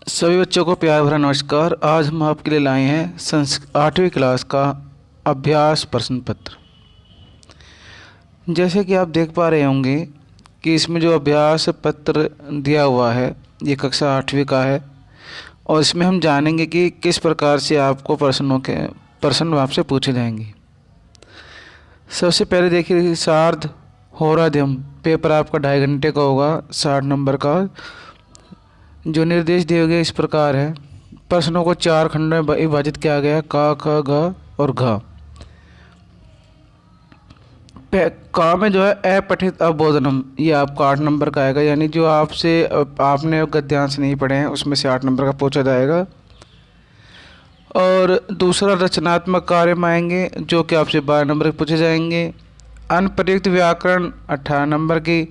सभी बच्चों को प्यार भरा नमस्कार। आज हम आपके लिए लाए हैं 8वीं क्लास का अभ्यास प्रश्न पत्र। जैसे कि आप देख पा रहे होंगे कि इसमें जो अभ्यास पत्र दिया हुआ है ये कक्षा 8वीं का है और इसमें हम जानेंगे कि किस प्रकार से आपको प्रश्न आपसे पूछे जाएंगे। सबसे पहले देखिए, सार्ध होराध्यम पेपर आपका 2.5 घंटे का होगा, 60 नंबर का। जो निर्देश दिए गए इस प्रकार है। प्रश्नों को 4 खंडों में विभाजित किया गया, क ख ग और घ। क में जो है अपठित अबोधनम, ये आपका 8 नंबर का आएगा, यानी जो आपने गद्यांश नहीं पढ़े हैं उसमें से 8 नंबर का पूछा जाएगा। और दूसरा रचनात्मक कार्य में आएंगे जो कि आपसे 12 नंबर के पूछे जाएंगे। अनप्रयुक्त व्याकरण 18 नंबर की।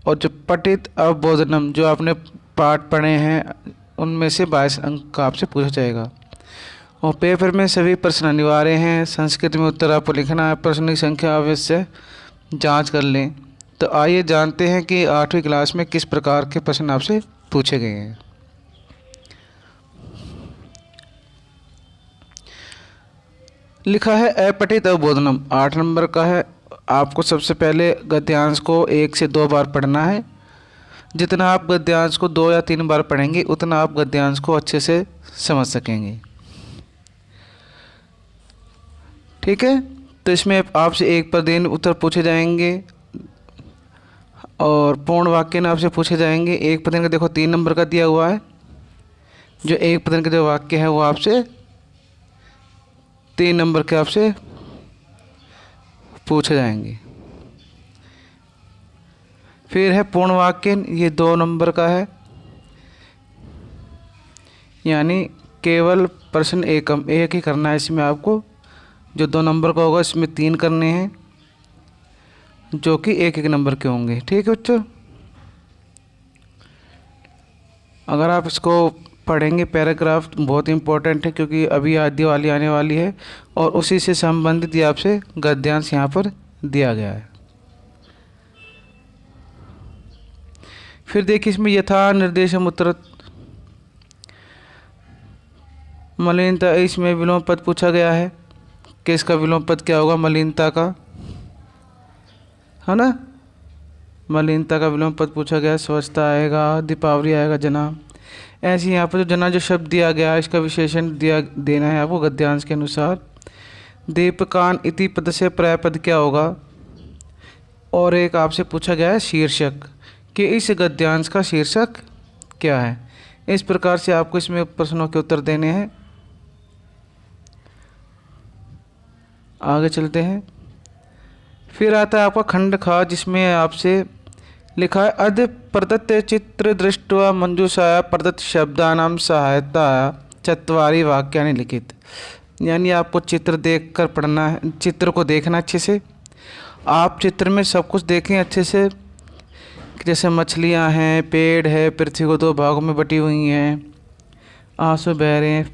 और जो पठित अवबोधनम जो आपने पाठ पढ़े हैं उनमें से 22 अंक का आपसे पूछा जाएगा। और पेपर में सभी प्रश्न अनिवार्य हैं। संस्कृत में उत्तर आपको लिखना है। प्रश्न की संख्या अवश्य जांच कर लें। तो आइए जानते हैं कि 8वीं क्लास में किस प्रकार के प्रश्न आपसे पूछे गए हैं। लिखा है अपठित अवबोधनम, 8 नंबर का है। आपको सबसे पहले गद्यांश को 1 से 2 बार पढ़ना है। जितना आप गद्यांश को 2 या 3 बार पढ़ेंगे उतना आप गद्यांश को अच्छे से समझ सकेंगे। ठीक है, तो इसमें आपसे 1 पर दिन उत्तर पूछे जाएंगे और पूर्ण वाक्य न आपसे पूछे जाएंगे। 1 प्रश्न का देखो 3 नंबर का दिया हुआ है। जो 1 प्रश्न का जो वाक्य है वो आपसे 3 नंबर के आपसे पूछे जाएंगे। फिर है पूर्ण वाक्य, ये 2 नंबर का है, यानी केवल प्रश्न एकम, एक ही करना है इसमें आपको। जो 2 नंबर का होगा इसमें 3 करने हैं जो कि 1-1 नंबर के होंगे। ठीक है बच्चों, अगर आप इसको पढ़ेंगे पैराग्राफ बहुत इंपॉर्टेंट है क्योंकि अभी दिवाली आने वाली है और उसी से संबंधित ये आपसे गद्यांश यहाँ पर दिया गया है। फिर देखिए इसमें यथा निर्देशम उत्तर मलिनता, इसमें विलोम पद पूछा गया है कि इसका विलोम पद क्या होगा। मलिनता का है ना, मलिनता का विलोम पद पूछा गया। स्वच्छता आएगा, दीपावली आएगा, जना। ऐसे यहाँ पर जो जना जो शब्द दिया गया है इसका विशेषण देना है आपको गद्यांश के अनुसार। दीपकान इति पद से पर्याय पद क्या होगा। और एक आपसे पूछा गया है शीर्षक, कि इस गद्यांश का शीर्षक क्या है। इस प्रकार से आपको इसमें प्रश्नों के उत्तर देने हैं। आगे चलते हैं। फिर आता है आपका खंड खा, जिसमें आपसे लिखा है अद्य प्रदत्त चित्र दृष्ट्वा मंजूषाया प्रदत्त शब्दानां सहायता चत्वारि वाक्यानि लिखित। यानी आपको चित्र देखकर पढ़ना है, चित्र को देखना अच्छे से। आप चित्र में सब कुछ देखें अच्छे से, जैसे मछलियां हैं, पेड़ है, पृथ्वी को 2 भागों में बटी हुई हैं, आंसू बह रहे हैं,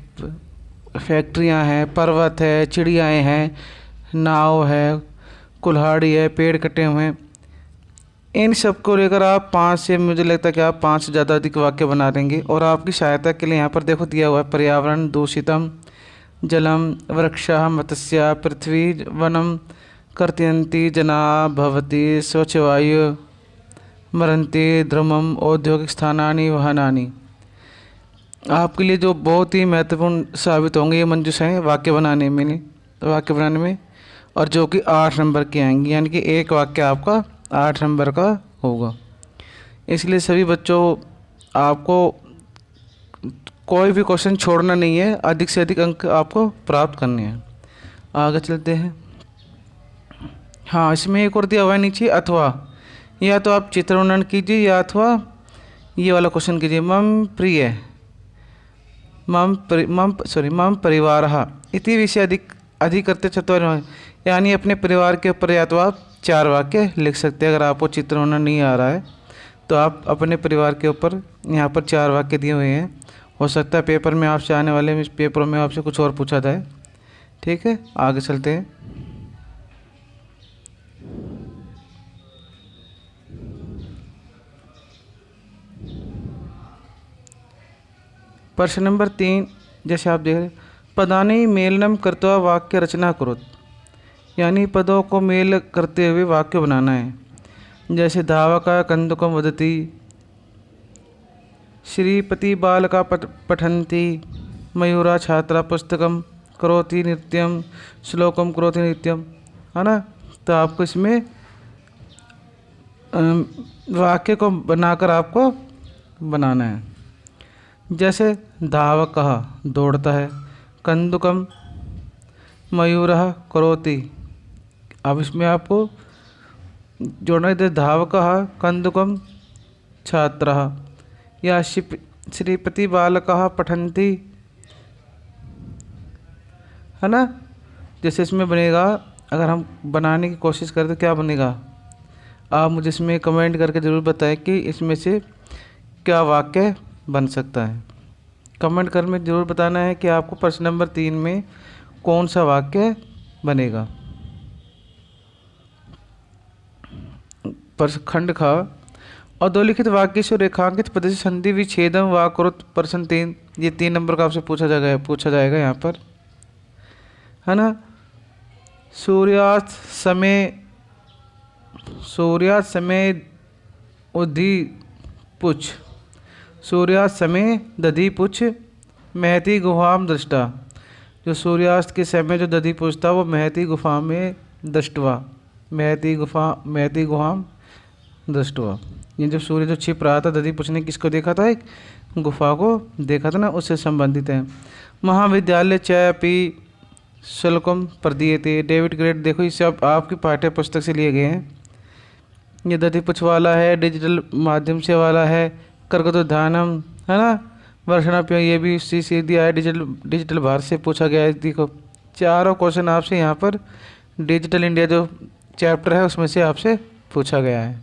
फैक्ट्रियां हैं, पर्वत है, चिड़ियाएँ हैं, नाव है, कुल्हाड़ी है, पेड़ कटे हुए हैं। इन सब को लेकर आप 5 से, मुझे लगता है कि आप 5 से ज़्यादा अधिक वाक्य बना देंगे। और आपकी सहायता के लिए यहाँ पर देखो दिया हुआ है पर्यावरण दूषितम, जलम, वृक्षः, मत्स्य, पृथ्वी, वनम, कर्तयन्ति जना, भवति, स्वच्छ वायु, मरन्ति, ध्रुमम, औद्योगिक स्थानानि, वाहनानि। आपके लिए जो बहुत ही महत्वपूर्ण साबित होंगे ये मंजूषाएँ वाक्य बनाने में, और जो कि 8 नंबर की आएंगी, यानी कि एक वाक्य आपका 8 नंबर का होगा। इसलिए सभी बच्चों आपको कोई भी क्वेश्चन छोड़ना नहीं है, अधिक से अधिक अंक आपको प्राप्त करने हैं। आगे चलते हैं। हाँ, इसमें एक और दिया हुआ है नीचे, अथवा, या तो आप चित्र वर्णन कीजिए या अथवा ये वाला क्वेश्चन कीजिए। मम परिवारः इति विषय अधिकृत्य चत्वारि, यानी अपने परिवार के ऊपर या तो आप 4 वाक्य लिख सकते हैं। अगर आपको चित्र होना नहीं आ रहा है तो आप अपने परिवार के ऊपर यहाँ पर 4 वाक्य दिए हुए हैं। हो सकता है पेपर में आपसे आने वाले पेपरों में आपसे कुछ और पूछा जाए। ठीक है, आगे चलते हैं। प्रश्न नंबर 3, जैसे आप देख रहे, पदानि मेलनम कृत्वा वाक्य रचना करो, यानी पदों को मेल करते हुए वाक्य बनाना है। जैसे धावका कंदुकम वदति, श्रीपति बालका पठन्ति, मयूरा छात्रा पुस्तकम करोति नित्यम, श्लोकम करोति नित्यम, है ना। तो आपको इसमें वाक्य को बनाकर आपको बनाना है। जैसे धावकः दौड़ता है, कंदुकम मयूरः करोति, अब इसमें आपको जोड़ना है धावकः कंदुकम छात्रः, या श्रीपति बालकः पठन्ति, है ना। जैसे इसमें बनेगा, अगर हम बनाने की कोशिश करें तो क्या बनेगा, आप मुझे इसमें कमेंट करके ज़रूर बताएं कि इसमें से क्या वाक्य बन सकता है। कमेंट कर में ज़रूर बताना है कि आपको प्रश्न नंबर 3 में कौन सा वाक्य बनेगा। खंड ख, अधोलिखित वाक्य से रेखांकित पद से संधि विच्छेदम वा करो। प्रश्न 3, ये 3 नंबर का आपसे पूछा जाएगा यहाँ पर, है ना। सूर्यास्त समय उधि पुछ, सूर्यास्त समय दधि पुछ महती गुफाम दृष्टा, जो सूर्यास्त के समय जो दधि पुछता वो महती गुफा में दृष्टवा, महती गुफाम दृष्टवा, ये जब सूर्य जो छिप रहा था दधि पुछ ने किसको देखा था, एक गुफा को देखा था ना, उससे संबंधित है। महाविद्यालय चायपी शुल्कम प्रदीयते, डेबिट क्रेडिट, देखो ये सब आपकी पाठ्य पुस्तक से लिए गए हैं। ये दधि पुछ वाला है, डिजिटल माध्यम से वाला है, करकतो ध्यानम, है ना, वर्षणाप्य, ये भी उसी से दिया है, डिजिटल भारत से पूछा गया है। देखो चारों क्वेश्चन आपसे यहाँ पर डिजिटल इंडिया जो चैप्टर है उसमें से आपसे पूछा गया है।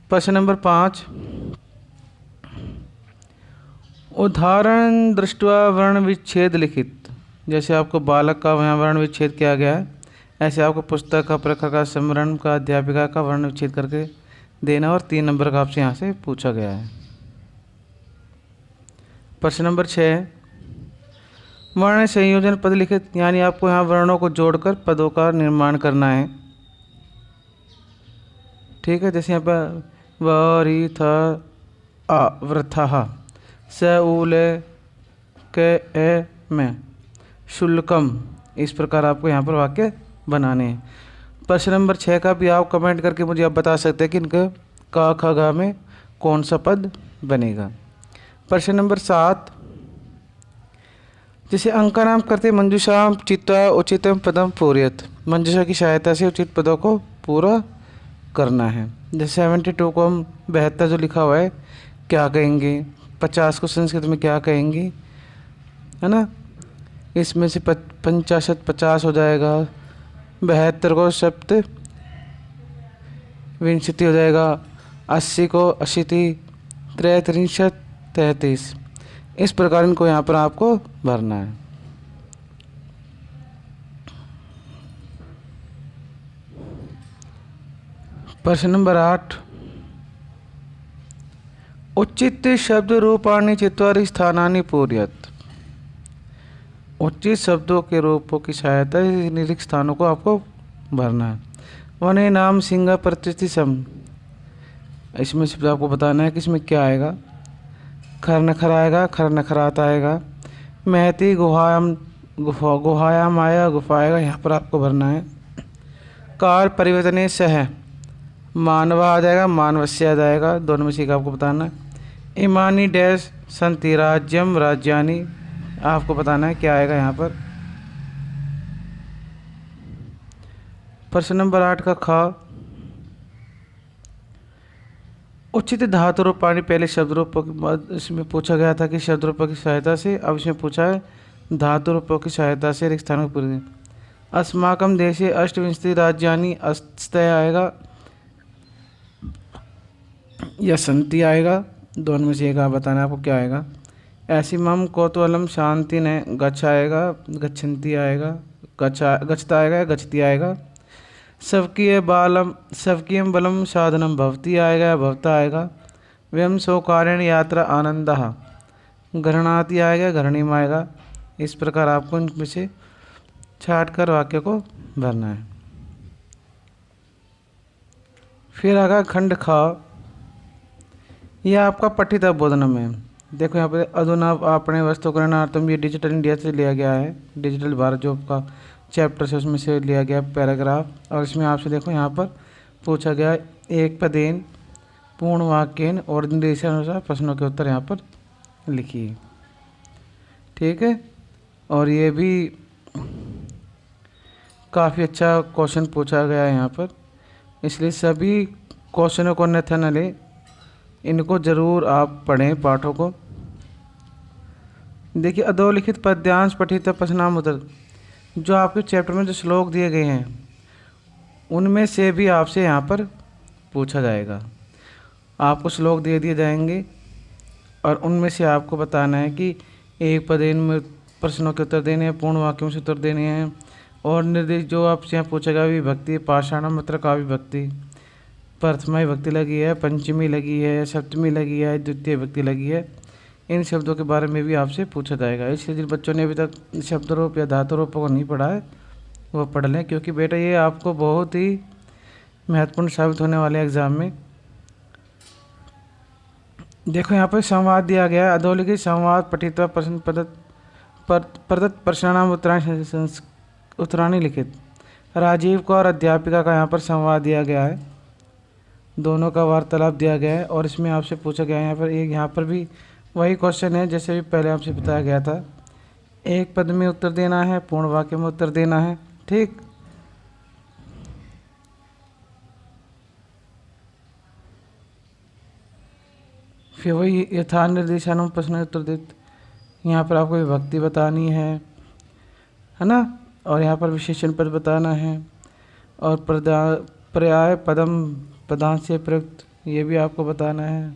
प्रश्न नंबर 5, उदाहरण दृष्टवा वर्ण विच्छेद लिखित, जैसे आपको बालक का वहाँ वर्ण विच्छेद किया गया है, ऐसे आपको पुस्तक का, प्रखर का, स्मरण का, अध्यापिका का वर्ण विच्छेद करके देना, और 3 नंबर का आपसे यहाँ से पूछा गया है। प्रश्न नंबर 6, वर्ण संयोजन पद लिखित, यानी आपको यहाँ वर्णों को जोड़कर पदों का निर्माण करना है। ठीक है, जैसे यहाँ पर वरी था वृथा, स उले के ए में शुल्कम, इस प्रकार आपको यहाँ पर वाक्य बनाने हैं। प्रश्न नंबर 6 का भी आप कमेंट करके मुझे आप बता सकते हैं कि इनका का ख ग में कौन सा पद बनेगा। प्रश्न नंबर 7, जैसे अंकनाम करते मंजूषा चित्ता उचितम पदम पूर्यत, मंजूषा की सहायता से उचित पदों को पूरा करना है। जैसे 72 को हम 72 जो लिखा हुआ है क्या कहेंगे, 50 को संस्कृत में क्या कहेंगे, है ना। इसमें से 50 50 हो जाएगा, 72 को सप्त विंशति हो जाएगा, 80 को अशीति, 33 33, इस प्रकार इनको यहाँ पर आपको भरना है। प्रश्न नंबर 8, उचित शब्द रूपाणि चत्वारि स्थानानि पूर्यत, उचित शब्दों के रूपों की सहायता निम्नलिखित स्थानों को आपको भरना है। वने नाम सिंह प्रतिष्ठि सम, इसमें सिर्फ आपको बताना है कि इसमें क्या आएगा, खर नखर आएगा, खर नखरात आएगा, महती गुहायाम आएगा, गुफा आएगा, यहाँ पर आपको भरना है। कार परिवर्तने सह, मानवा आ जाएगा, मानवस्य आ जाएगा, दोनों में से आपको बताना है। इमानी डैश संति राज्यम राज्यानी, आपको बताना है क्या आएगा यहाँ पर। प्रश्न नंबर 8 का ख, उचित धातु रूपाणि, पहले शब्द रूपों की इसमें पूछा गया था कि शब्द रूपों की सहायता से, अब इसमें पूछा है धातु रूपों की सहायता से रिक्त स्थानों को पूरे। अस्माकम देशे अष्टविंशति राज्यानि, अस्तय आएगा या संति आएगा, दोनों में से एक आप बताना आपको क्या आएगा। ऐसी मम कौतूहलम शांति ने, गच्छ आएगा, गच्छन्ति आएगा, गच्छता आएगा या गच्छती आएगा। सबकीयम बलम साधनम भवती आएगा या भवता आएगा। व्यम सो कारेण यात्रा आनंदः, घृणाति आएगा, घृणी में आएगा। इस प्रकार आपको इनमें से छाट कर वाक्य को भरना है। फिर आगा खंड ख, यह आपका पठित बोधनम है। देखो यहाँ पे अधुना आपने वस्तुकरणार्थम, ये डिजिटल इंडिया से लिया गया है, डिजिटल भारत जो आपका चैप्टर से उसमें से लिया गया पैराग्राफ। और इसमें आपसे देखो यहाँ पर पूछा गया एक पदेन पूर्ण वाक्यन और निर्देशानुसार प्रश्नों के उत्तर यहाँ पर लिखिए। ठीक है, और ये भी काफ़ी अच्छा क्वेश्चन पूछा गया है यहाँ पर, इसलिए सभी क्वेश्चनों को अन्यथा न लें, इनको ज़रूर आप पढ़ें पाठों को। देखिए अधोलिखित पद्यांश पठित प्रश्नामुत्तर, जो आपके चैप्टर में जो श्लोक दिए गए हैं उनमें से भी आपसे यहाँ पर पूछा जाएगा। आपको श्लोक दे दिए जाएंगे और उनमें से आपको बताना है कि एक पदेन में प्रश्नों के उत्तर देने हैं, पूर्ण वाक्यों से उत्तर देने हैं, और निर्देश जो आपसे यहाँ पूछेगा विभक्ति, पाषाण मात्रा का विभक्ति, प्रथमा विभक्ति लगी है, पंचमी लगी है, सप्तमी लगी है, द्वितीय विभक्ति लगी है, इन शब्दों के बारे में भी आपसे पूछा जाएगा। इसलिए जिन बच्चों ने अभी तक शब्द रूप या धातु रूपों को नहीं पढ़ा है वो पढ़ लें, क्योंकि बेटा ये आपको बहुत ही महत्वपूर्ण साबित होने वाले एग्जाम में। देखो यहाँ पर संवाद दिया गया है, अधोलिखित संवाद पठित्वा प्रश्न प्रदत्त प्रश्नानाम उत्तराणी लिखित। राजीव का और अध्यापिका का यहाँ पर संवाद दिया गया है, दोनों का वार्तालाप दिया गया है, और इसमें आपसे पूछा गया है यहाँ पर यहाँ पर भी वही क्वेश्चन है जैसे भी पहले आपसे बताया गया था, एक पद में उत्तर देना है, पूर्ण वाक्य में उत्तर देना है। ठीक, फिर वही यथा निर्देशानुसार प्रश्न उत्तर देते, यहाँ पर आपको विभक्ति बतानी है ना, और यहाँ पर विशेषण पद बताना है, और पर्याय पदम पदांश से प्रयुक्त ये भी आपको बताना है।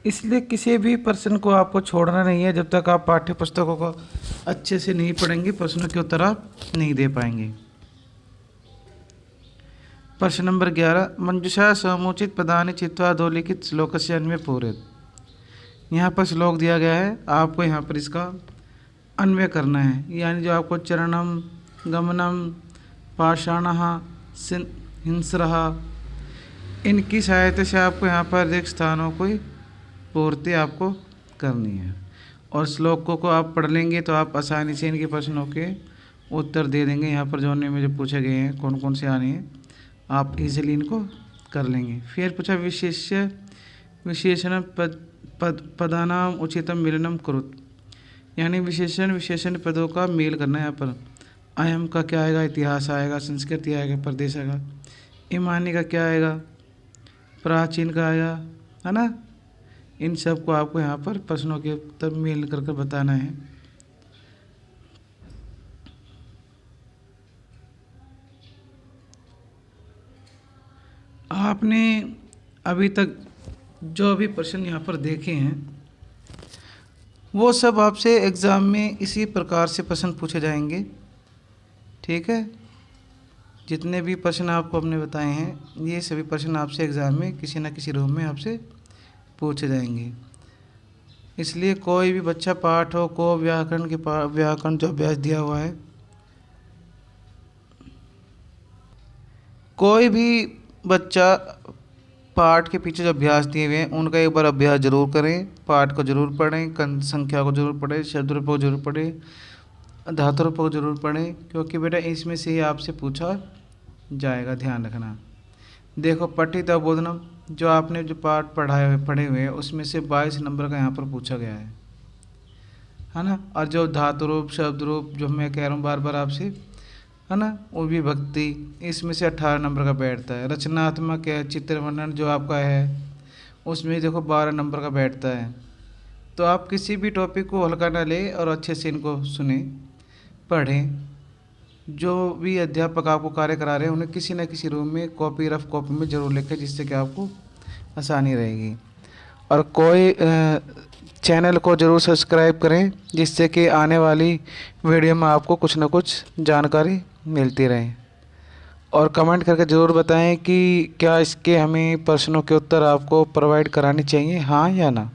इसलिए किसी भी प्रश्न को आपको छोड़ना नहीं है, जब तक आप पाठ्य पुस्तकों को अच्छे से नहीं पढ़ेंगे प्रश्नों के उत्तर आप नहीं दे पाएंगे। प्रश्न नंबर 11, मंजूषा समुचित पदानि चित्वा अधोलिखित श्लोकस्य अन्वय पूरयेत्। यहाँ पर श्लोक दिया गया है, आपको यहाँ पर इसका अन्वय करना है, यानी जो आपको चरणम, गमनम, पाषाणः, हिंस्रः, इनकी सहायता से आपको यहाँ पर एक स्थानों को पूर्ति आपको करनी है, और श्लोकों को आप पढ़ लेंगे तो आप आसानी से इनके प्रश्नों के उत्तर दे देंगे। यहाँ पर जो मुझे पूछे गए हैं कौन कौन से आने हैं, आप इजीली इनको कर लेंगे। फिर पूछा विशेषण पदानाम उचितम मिलनम कुरुत, यानी विशेषण पदों का मेल करना है। यहाँ पर अयम का क्या आएगा, इतिहास आएगा, संस्कृति आएगा, प्रदेश आएगा, ईमानी का क्या आएगा, प्राचीन का आएगा, है ना। इन सब को आपको यहाँ पर प्रश्नों के उत्तर मेल कर बताना है। आपने अभी तक जो भी प्रश्न यहाँ पर देखे हैं वो सब आपसे एग्ज़ाम में इसी प्रकार से प्रश्न पूछे जाएंगे। ठीक है, जितने भी प्रश्न आपको हमने बताए हैं ये सभी प्रश्न आपसे एग्ज़ाम में किसी न किसी रूप में आपसे पूछे जाएंगे। इसलिए कोई भी बच्चा पाठ हो को व्याकरण जो अभ्यास दिया हुआ है, कोई भी बच्चा पाठ के पीछे जो अभ्यास दिए हुए हैं उनका एक बार अभ्यास जरूर करें, पाठ को जरूर पढ़ें, संख्या को जरूर पढ़ें, शब्द रूपों को जरूर पढ़ें, धातु रूपों को जरूर पढ़ें, क्योंकि बेटा इसमें से ही आपसे पूछा जाएगा, ध्यान रखना। देखो पठित अबोधनम जो आपने जो पाठ पढ़े हुए हैं उसमें से 22 नंबर का यहाँ पर पूछा गया है ना। और जो धातु रूप, शब्द रूप जो मैं कह रहा हूँ बार बार आपसे, है ना, वो भी भक्ति, इसमें से 18 नंबर का बैठता है। रचनात्मक है, चित्र वर्णन जो आपका है उसमें देखो 12 नंबर का बैठता है। तो आप किसी भी टॉपिक को हल्का ना लें और अच्छे से इनको सुने, पढ़ें। जो भी अध्यापक आपको कार्य करा रहे हैं उन्हें किसी न किसी रूम में रफ कॉपी में ज़रूर लिखें, जिससे कि आपको आसानी रहेगी। और कोई चैनल को ज़रूर सब्सक्राइब करें, जिससे कि आने वाली वीडियो में आपको कुछ न कुछ जानकारी मिलती रहे। और कमेंट करके ज़रूर बताएं कि क्या इसके हमें प्रश्नों के उत्तर आपको प्रोवाइड कराने चाहिए, हाँ या ना।